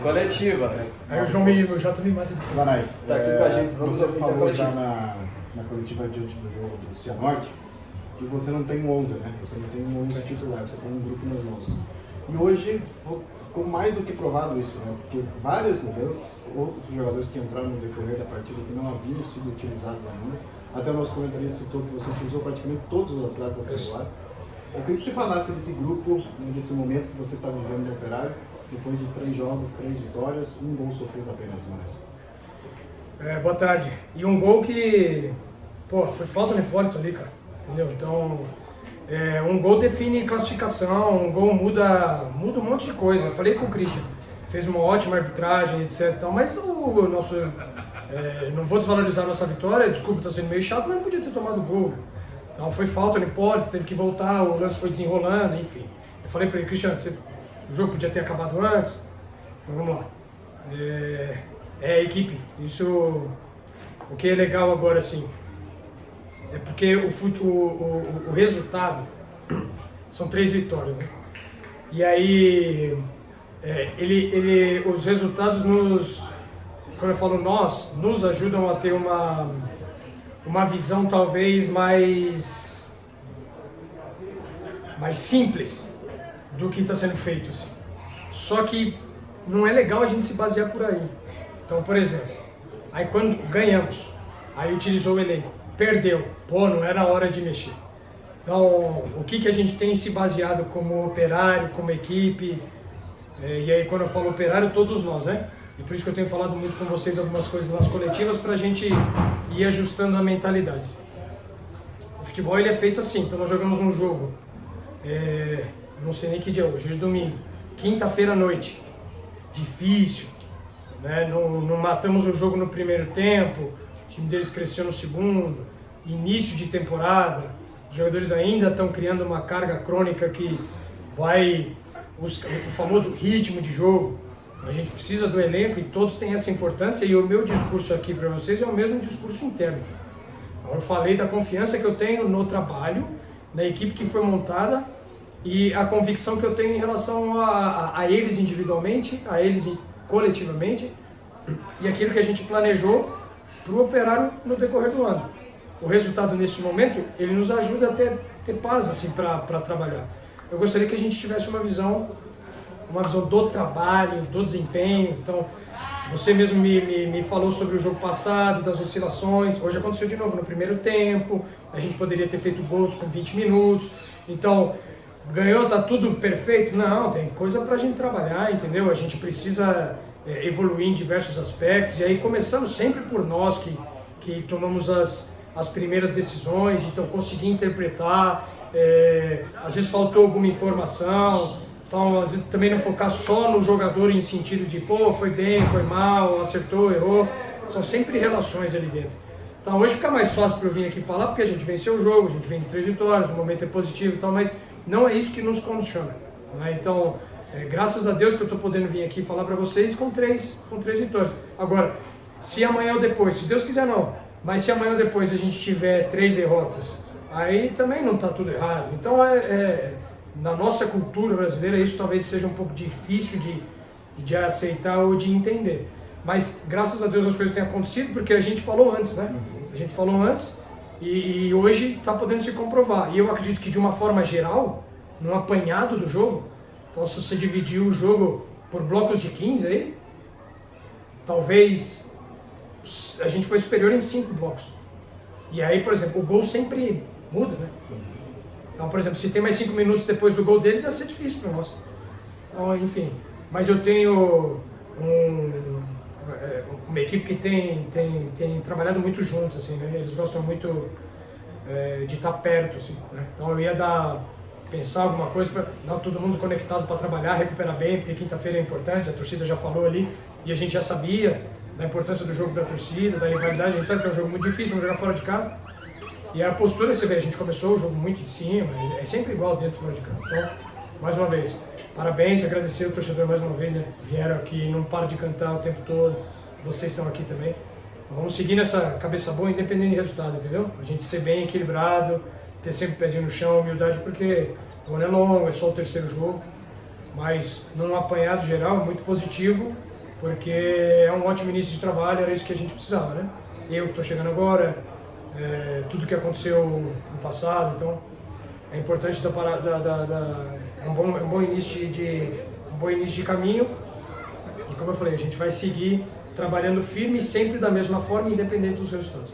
Coletiva. Aí o João me mata de Vanais, Tá aqui com a gente, vamos você ouvir a falou coletiva. já na coletiva diante do jogo do Cianorte que você não tem um 11, né? Você não tem um 11 titular, você tem um grupo nas mãos. E hoje ficou mais do que provado isso, né? Porque várias mudanças, outros jogadores que entraram no decorrer da partida que não haviam sido utilizados ainda. Até o nosso comentarista citou que você utilizou praticamente todos os atletas até agora. Eu queria que você falasse desse grupo, né, desse momento que você está vivendo no Operário, depois de 3 jogos, 3 vitórias, um gol sofrido apenas, mais. Boa tarde. E um gol que, foi falta no Hipólito ali, cara. Entendeu? Então, um gol define classificação, um gol muda um monte de coisa. Eu falei com o Christian, fez uma ótima arbitragem, etc. Mas o nosso... não vou desvalorizar a nossa vitória, desculpa, está sendo meio chato, mas não podia ter tomado gol. Então foi falta no Hipólito, teve que voltar, o lance foi desenrolando, enfim. Eu falei para ele, Christian, o jogo podia ter acabado antes, mas vamos lá. É equipe, isso, o que é legal agora, assim, é porque o resultado são 3 vitórias, né? E aí, os resultados quando eu falo nós, nos ajudam a ter uma visão talvez mais simples do que está sendo feito, assim. Só que não é legal a gente se basear por aí. Então, por exemplo, aí quando ganhamos, aí utilizou o elenco, perdeu, não era hora de mexer. Então, o que a gente tem se baseado como Operário, como equipe, e aí quando eu falo Operário, todos nós, né? E por isso que eu tenho falado muito com vocês algumas coisas nas coletivas para a gente ir ajustando a mentalidade. O futebol ele é feito assim, então nós jogamos um jogo, não sei nem que dia é hoje é domingo, quinta-feira à noite, difícil, né? Não matamos o jogo no primeiro tempo, o time deles cresceu no segundo, início de temporada, os jogadores ainda estão criando uma carga crônica que vai, o famoso ritmo de jogo. A gente precisa do elenco e todos têm essa importância e o meu discurso aqui para vocês é o mesmo discurso interno. Eu falei da confiança que eu tenho no trabalho, na equipe que foi montada e a convicção que eu tenho em relação a eles individualmente, a eles coletivamente e aquilo que a gente planejou para o Operário no decorrer do ano. O resultado nesse momento, ele nos ajuda a ter paz assim, para trabalhar. Eu gostaria que a gente tivesse uma visão do trabalho, do desempenho. Então, você mesmo me falou sobre o jogo passado, das oscilações. Hoje aconteceu de novo no primeiro tempo, a gente poderia ter feito gols com 20 minutos. Então, ganhou, tá tudo perfeito? Não, tem coisa pra gente trabalhar, entendeu? A gente precisa evoluir em diversos aspectos. E aí, começando sempre por nós que tomamos as primeiras decisões, então conseguir interpretar. Às vezes faltou alguma informação. Então, às vezes, também não focar só no jogador em sentido de, foi bem, foi mal, acertou, errou. São sempre relações ali dentro. Então, hoje fica mais fácil para eu vir aqui falar, porque a gente venceu o jogo, a gente vem de 3 vitórias, o momento é positivo e tal, mas não é isso que nos condiciona, né? Então, graças a Deus que eu estou podendo vir aqui falar para vocês com três vitórias. Agora, se amanhã ou depois, se Deus quiser não, mas se amanhã ou depois a gente tiver 3 derrotas, aí também não está tudo errado. Então, na nossa cultura brasileira, isso talvez seja um pouco difícil de aceitar ou de entender. Mas, graças a Deus, as coisas têm acontecido, porque a gente falou antes, né? A gente falou antes e hoje está podendo se comprovar. E eu acredito que, de uma forma geral, num apanhado do jogo, então, se você dividir o jogo por blocos de 15 aí, talvez a gente foi superior em 5 blocos. E aí, por exemplo, o gol sempre muda, né? Então, por exemplo, se tem mais 5 minutos depois do gol deles, vai ser difícil para nós. Então, enfim, mas eu tenho uma equipe que tem trabalhado muito junto, assim, né? Eles gostam muito de estar perto, assim, né? Então eu ia pensar alguma coisa para dar todo mundo conectado para trabalhar, recuperar bem, porque quinta-feira é importante, a torcida já falou ali, e a gente já sabia da importância do jogo para a torcida, da rivalidade, a gente sabe que é um jogo muito difícil, vamos jogar fora de casa. E a postura, você vê, a gente começou o jogo muito em cima, é sempre igual dentro e fora de campo. Então, mais uma vez, parabéns, agradecer o torcedor mais uma vez, né? Vieram aqui, não param de cantar o tempo todo, vocês estão aqui também. Vamos seguir nessa cabeça boa, independente do resultado, entendeu? A gente ser bem equilibrado, ter sempre o pezinho no chão, humildade, porque o ano é longo, é só o terceiro jogo, mas num apanhado geral, muito positivo, porque é um ótimo início de trabalho, era isso que a gente precisava, né? Eu que estou chegando agora, tudo que aconteceu no passado, então é importante é um bom início de caminho, e como eu falei, a gente vai seguir trabalhando firme sempre da mesma forma, independente dos resultados.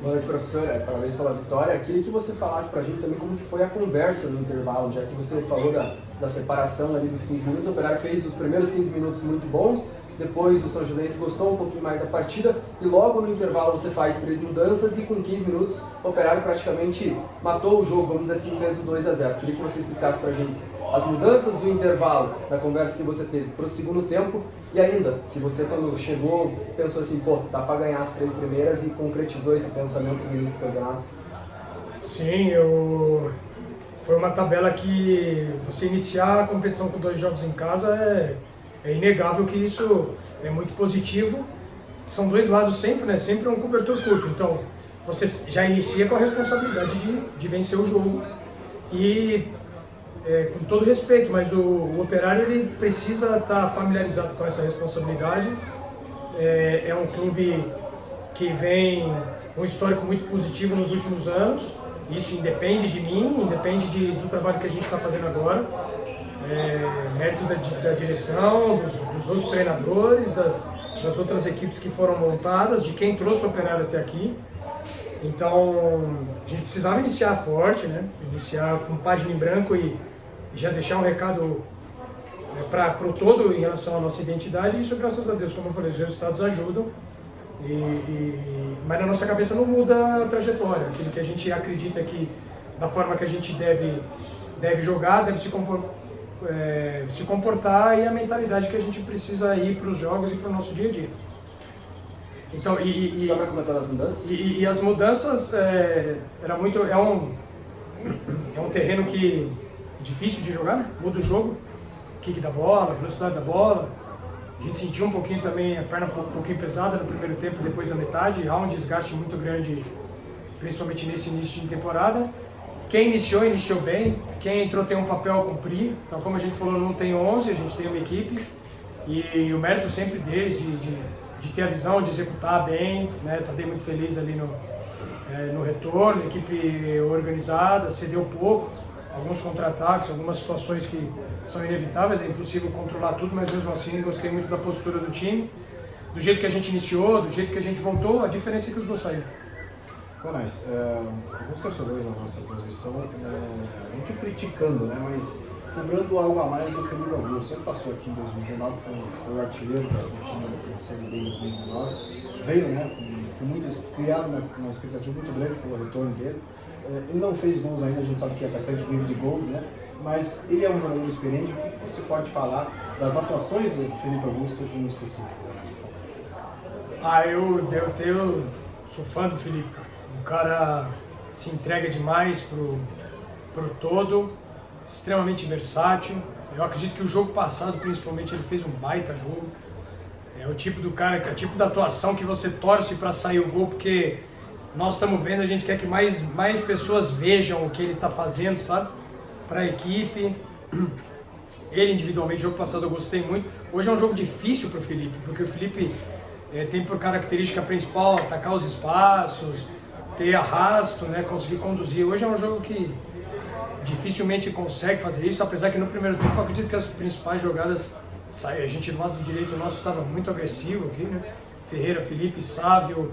Boa noite, professor. Parabéns pela vitória. Queria que você falasse pra gente também como que foi a conversa no intervalo, já que você falou da separação ali dos 15 minutos. O Operário fez os primeiros 15 minutos muito bons, depois o São Joséense gostou um pouquinho mais da partida e logo no intervalo você faz 3 mudanças e com 15 minutos o Operário praticamente matou o jogo, vamos dizer assim, fez o 2-0. Queria que você explicasse pra gente as mudanças do intervalo, da conversa que você teve pro segundo tempo. E ainda, se você quando chegou pensou assim, pô, dá para ganhar as 3 primeiras e concretizou esse pensamento no início do campeonato? Sim, foi uma tabela que você iniciar a competição com 2 jogos em casa é inegável que isso é muito positivo. São 2 lados sempre, né? Sempre é um cobertor curto, então você já inicia com a responsabilidade de vencer o jogo e com todo respeito, mas o Operário ele precisa estar familiarizado com essa responsabilidade. É um clube que vem um histórico muito positivo nos últimos anos. Isso independe de mim, independe do trabalho que a gente está fazendo agora. Mérito da direção, dos outros treinadores, das outras equipes que foram montadas, de quem trouxe o Operário até aqui. Então, a gente precisava iniciar forte, né? Iniciar com página em branco e já deixar um recado para o todo em relação à nossa identidade. E isso, graças a Deus, como eu falei, os resultados ajudam. Mas na nossa cabeça não muda a trajetória. Aquilo que a gente acredita que, da forma que a gente deve jogar, deve se comportar, e a mentalidade que a gente precisa ir para os jogos e para o nosso dia a dia. Então, só para comentar as mudanças? E as mudanças é um terreno que é difícil de jogar, né? Muda o jogo, kick da bola, velocidade da bola. A gente sentiu um pouquinho também a perna um pouquinho pesada no primeiro tempo, depois da metade. Há um desgaste muito grande, principalmente nesse início de temporada. Quem iniciou bem. Quem entrou tem um papel a cumprir. Então, como a gente falou, não tem 11, a gente tem uma equipe. E o mérito sempre deles de ter a visão, de executar bem, né? Tadei muito feliz ali no retorno, equipe organizada, cedeu pouco, alguns contra-ataques, algumas situações que são inevitáveis, é impossível controlar tudo, mas mesmo assim gostei muito da postura do time, do jeito que a gente iniciou, do jeito que a gente voltou, a diferença é que os gols saíram. Conais, alguns torcedores na nossa transmissão, não te criticando, né, mas cobrando algo a mais do Felipe Augusto. Ele passou aqui em 2019, foi o artilheiro do time na Série B em 2019, veio, né, criado uma expectativa muito grande pelo retorno dele. Ele não fez gols ainda, a gente sabe que é atacante vive de gols, né, mas ele é um jogador experiente. O que você pode falar das atuações do Felipe Augusto em específico? Eu sou fã do Felipe, cara. O cara se entrega demais pro todo, extremamente versátil. Eu acredito que o jogo passado, principalmente, ele fez um baita jogo. É o tipo do cara, é o tipo da atuação que você torce para sair o gol, porque nós estamos vendo, a gente quer que mais pessoas vejam o que ele está fazendo, sabe? Para a equipe. Ele individualmente, o jogo passado eu gostei muito. Hoje é um jogo difícil para o Felipe, porque o Felipe tem por característica principal atacar os espaços, ter arrasto, né, conseguir conduzir. Hoje é um jogo que dificilmente consegue fazer isso, apesar que no primeiro tempo eu acredito que as principais jogadas saíram. A gente do lado direito nosso estava muito agressivo aqui, né? Ferreira, Felipe, Sávio,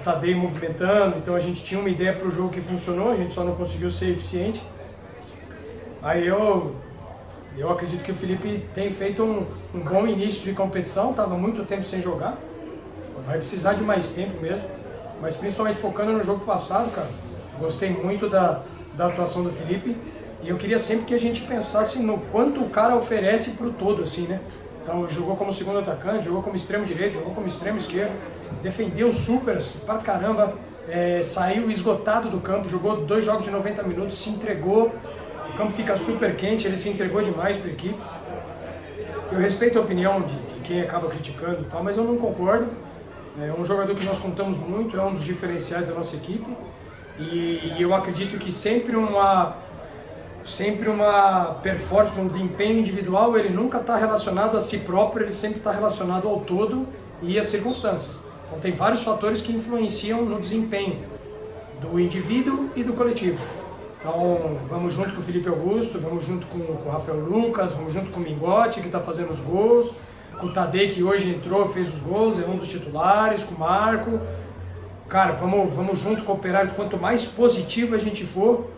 Tadei movimentando, então a gente tinha uma ideia para o jogo que funcionou, a gente só não conseguiu ser eficiente. Aí eu acredito que o Felipe tem feito um bom início de competição, estava muito tempo sem jogar, vai precisar de mais tempo mesmo, mas principalmente focando no jogo passado, cara, gostei muito da atuação do Felipe, e eu queria sempre que a gente pensasse no quanto o cara oferece pro todo, assim, né? Então jogou como segundo atacante, jogou como extremo direito, jogou como extremo esquerdo, defendeu super pra caramba, saiu esgotado do campo, jogou 2 jogos de 90 minutos, se entregou, o campo fica super quente, ele se entregou demais para a equipe. Eu respeito a opinião de quem acaba criticando e tal, mas eu não concordo. É um jogador que nós contamos muito, é um dos diferenciais da nossa equipe. E eu acredito que sempre sempre uma performance, um desempenho individual, ele nunca está relacionado a si próprio, ele sempre está relacionado ao todo e às circunstâncias. Então tem vários fatores que influenciam no desempenho do indivíduo e do coletivo. Então vamos junto com o Felipe Augusto, vamos junto com o Rafael Lucas, vamos junto com o Mingotti, que está fazendo os gols, com o Tadei, que hoje entrou, fez os gols, é um dos titulares, com o Marco. Cara, vamos junto cooperar. Quanto mais positivo a gente for,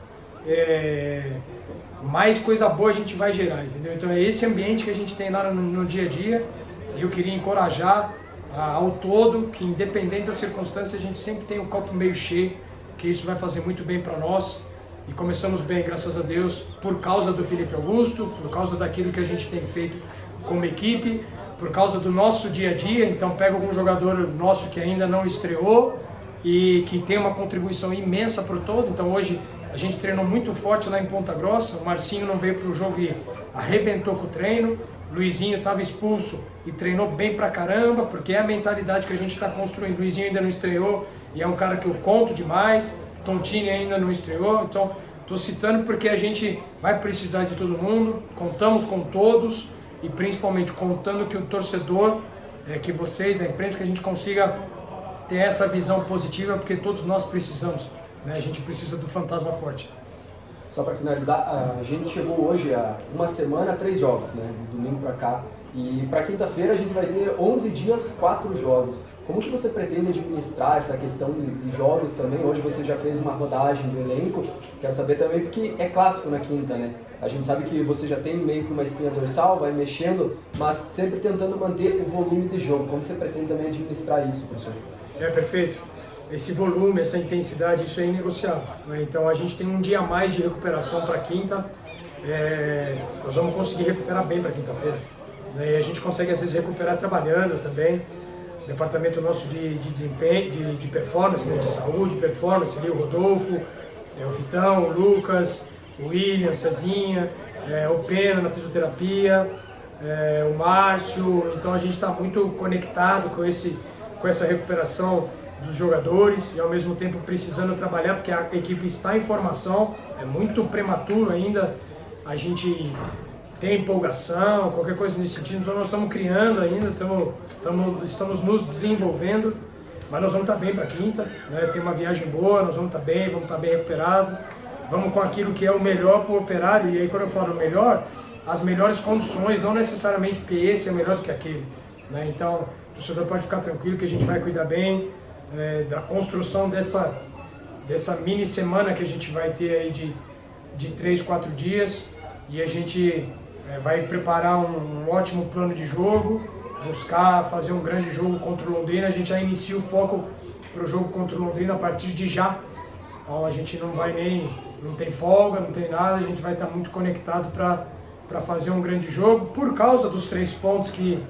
mais coisa boa a gente vai gerar, entendeu? Então é esse ambiente que a gente tem lá no dia a dia. E eu queria encorajar ao todo que, independente das circunstâncias, a gente sempre tem o copo meio cheio, que isso vai fazer muito bem para nós. E começamos bem, graças a Deus, por causa do Felipe Augusto, por causa daquilo que a gente tem feito como equipe, por causa do nosso dia a dia. Então pega algum jogador nosso que ainda não estreou e que tem uma contribuição imensa para o todo. Então hoje a gente treinou muito forte lá em Ponta Grossa, o Marcinho não veio para o jogo e arrebentou com o treino, o Luizinho estava expulso e treinou bem pra caramba, porque é a mentalidade que a gente está construindo. O Luizinho ainda não estreou e é um cara que eu conto demais, Tontini ainda não estreou, então estou citando porque a gente vai precisar de todo mundo, contamos com todos e principalmente contando que o torcedor, que vocês da imprensa, que a gente consiga ter essa visão positiva, porque todos nós precisamos, né? A gente precisa do fantasma forte. Só para finalizar, a gente chegou hoje a uma semana, 3 jogos, né? Do domingo para cá. E para quinta-feira a gente vai ter 11 dias, 4 jogos. Como que você pretende administrar essa questão de jogos também? Hoje você já fez uma rodagem do elenco. Quero saber também, porque é clássico na quinta, né? A gente sabe que você já tem meio que uma espinha dorsal, vai mexendo, mas sempre tentando manter o volume de jogo. Como você pretende também administrar isso, professor? Perfeito. Esse volume, essa intensidade, isso é inegociável, né? Então a gente tem um dia a mais de recuperação para quinta, nós vamos conseguir recuperar bem para quinta-feira, né? E a gente consegue às vezes recuperar trabalhando também, o departamento nosso de desempenho, de performance, né? De saúde, performance, ali, o Rodolfo, o Vitão, o Lucas, o William, Cezinha, o Pena na fisioterapia, o Márcio. Então a gente está muito conectado com essa recuperação dos jogadores e ao mesmo tempo precisando trabalhar, porque a equipe está em formação, é muito prematuro ainda, a gente tem empolgação, qualquer coisa nesse sentido, então nós estamos criando ainda, estamos nos desenvolvendo, mas nós vamos estar bem para quinta, né? Tem uma viagem boa, nós vamos estar bem recuperados, vamos com aquilo que é o melhor para o operário. E aí quando eu falo melhor, as melhores condições, não necessariamente porque esse é melhor do que aquele, né? Então o torcedor pode ficar tranquilo que a gente vai cuidar bem da construção dessa mini semana que a gente vai ter aí de 3, 4 dias, e a gente vai preparar um ótimo plano de jogo, buscar fazer um grande jogo contra o Londrina. A gente já inicia o foco para o jogo contra o Londrina a partir de já, então a gente não tem folga, não tem nada, a gente vai estar muito conectado para fazer um grande jogo, por causa dos 3 pontos que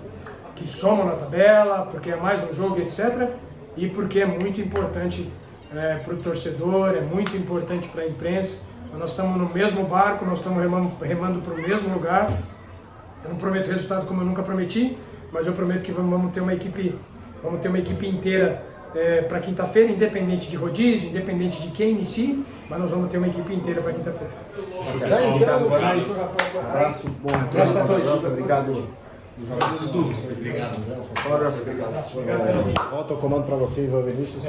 somam na tabela, porque é mais um jogo, etc. E porque é muito importante para o torcedor, é muito importante para a imprensa. Nós estamos no mesmo barco, nós estamos remando para o mesmo lugar. Eu não prometo resultado como eu nunca prometi, mas eu prometo que vamos ter uma equipe inteira para quinta-feira, independente de rodízio, independente de quem inicie, mas nós vamos ter uma equipe inteira para quinta-feira. Um abraço, bom abraço para todos. Obrigado. Obrigado. Fotógrafo. Volta o comando para você, Ivan Vinícius.